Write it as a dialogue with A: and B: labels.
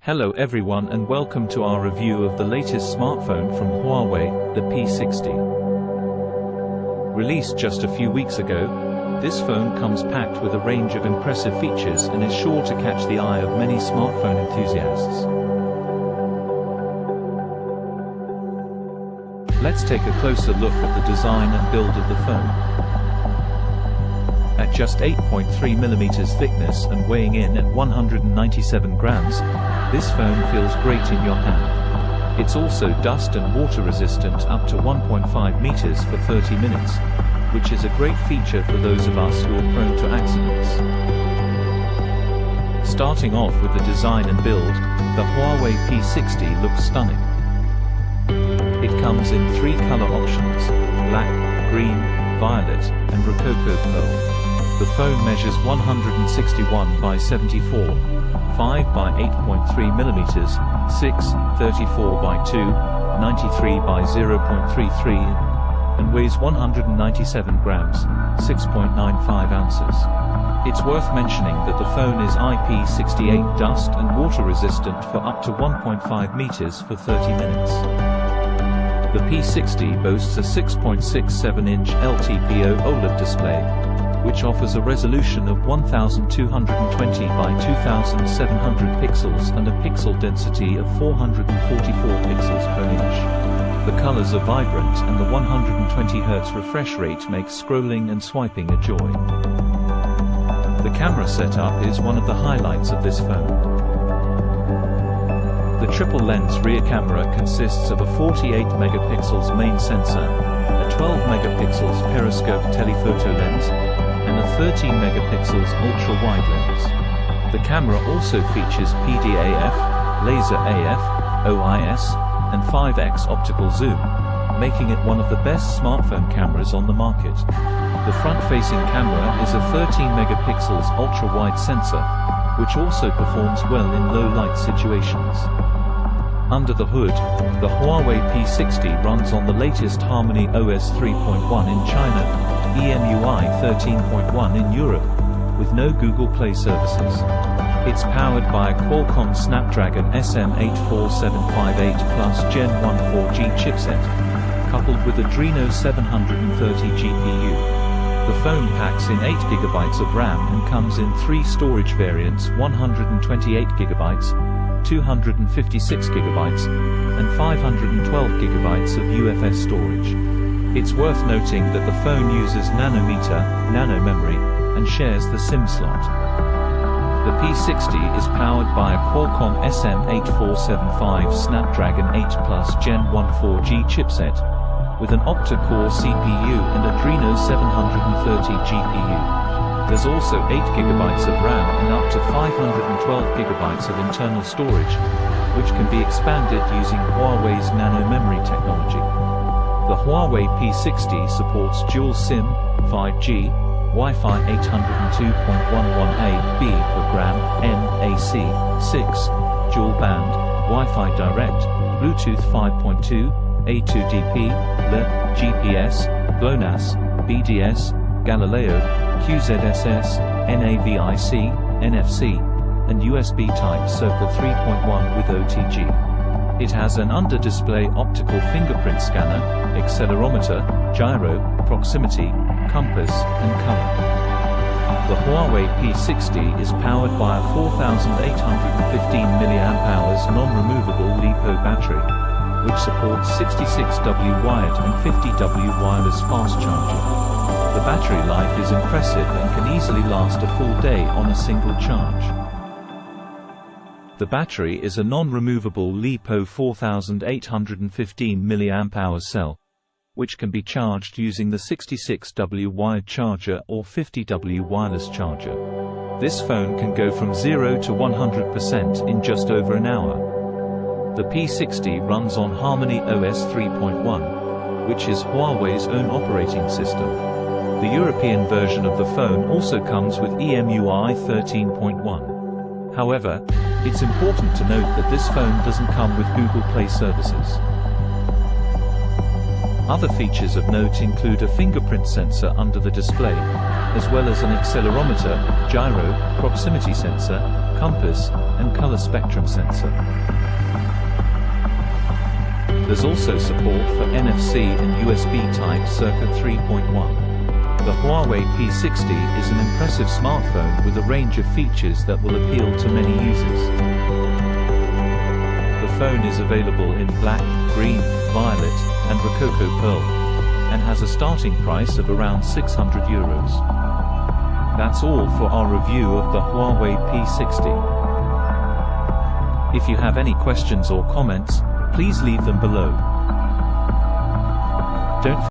A: Hello everyone and welcome to our review of the latest smartphone from Huawei, the P60. Released just a few weeks ago, this phone comes packed with a range of impressive features and is sure to catch the eye of many smartphone enthusiasts. Let's take a closer look at the design and build of the phone. At just 8.3mm thickness and weighing in at 197 grams, this phone feels great in your hand. It's also dust and water resistant up to 1.5 meters for 30 minutes, which is a great feature for those of us who are prone to accidents. Starting off with the design and build, the Huawei P60 looks stunning. It comes in 3 color options: black, green, violet, and rococo pearl. The phone measures 161 by 74, 5 by 8.3mm, 6, 34 by 2, 93 by 0.33, and weighs 197 grams, 6.95 ounces. It's worth mentioning that the phone is IP68 dust and water resistant for up to 1.5 meters for 30 minutes. The P60 boasts a 6.67-inch LTPO OLED display, which offers a resolution of 1220 by 2700 pixels and a pixel density of 444 pixels per inch. The colors are vibrant and the 120 Hz refresh rate makes scrolling and swiping a joy. The camera setup is one of the highlights of this phone. The triple-lens rear camera consists of a 48-megapixels main sensor, a 12-megapixels periscope telephoto lens, and a 13-megapixels ultra-wide lens. The camera also features PDAF, laser AF, OIS, and 5x optical zoom, making it one of the best smartphone cameras on the market. The front-facing camera is a 13-megapixels ultra-wide sensor, which also performs well in low-light situations. Under the hood, the Huawei P60 runs on the latest Harmony OS 3.1 in China, EMUI 13.1 in Europe, with no Google Play services. It's powered by a Qualcomm Snapdragon SM84758 Plus Gen 1 4G chipset, coupled with Adreno 730 GPU. The phone packs in 8GB of RAM and comes in 3 storage variants: 128GB, 256GB, and 512GB of UFS storage. It's worth noting that the phone uses Nano Memory, and shares the SIM slot. The P60 is powered by a Qualcomm SM8475 Snapdragon 8 Plus Gen 1 4G chipset, with an octa-core CPU and Adreno 730 GPU. There's also 8GB of RAM and up to 512GB of internal storage, which can be expanded using Huawei's Nano Memory technology. The Huawei P60 supports dual SIM, 5G, Wi-Fi 802.11a/b per gram, NAC, 6, dual band, Wi-Fi Direct, Bluetooth 5.2, A2DP, LE, GPS, GLONASS, BDS, Galileo, QZSS, NAVIC, NFC, and USB Type-C 3.1 with OTG. It has an under-display optical fingerprint scanner, accelerometer, gyro, proximity, compass, and color. The Huawei P60 is powered by a 4,815 mAh non-removable LiPo battery, which supports 66W wired and 50W wireless fast charging. The battery life is impressive and can easily last a full day on a single charge. The battery is a non-removable LiPo 4,815 mAh cell, which can be charged using the 66W wired charger or 50W wireless charger. This phone can go from 0 to 100% in just over an hour. The P60 runs on Harmony OS 3.1, which is Huawei's own operating system. The European version of the phone also comes with EMUI 13.1. However, it's important to note that this phone doesn't come with Google Play services. Other features of note include a fingerprint sensor under the display, as well as an accelerometer, gyro, proximity sensor, compass, and color spectrum sensor. There's also support for NFC and USB Type circa 3.1. The Huawei P60 is an impressive smartphone with a range of features that will appeal to many users. The phone is available in black, green, violet, and Rococo Pearl, and has a starting price of around €600. That's all for our review of the Huawei P60. If you have any questions or comments, please leave them below. Don't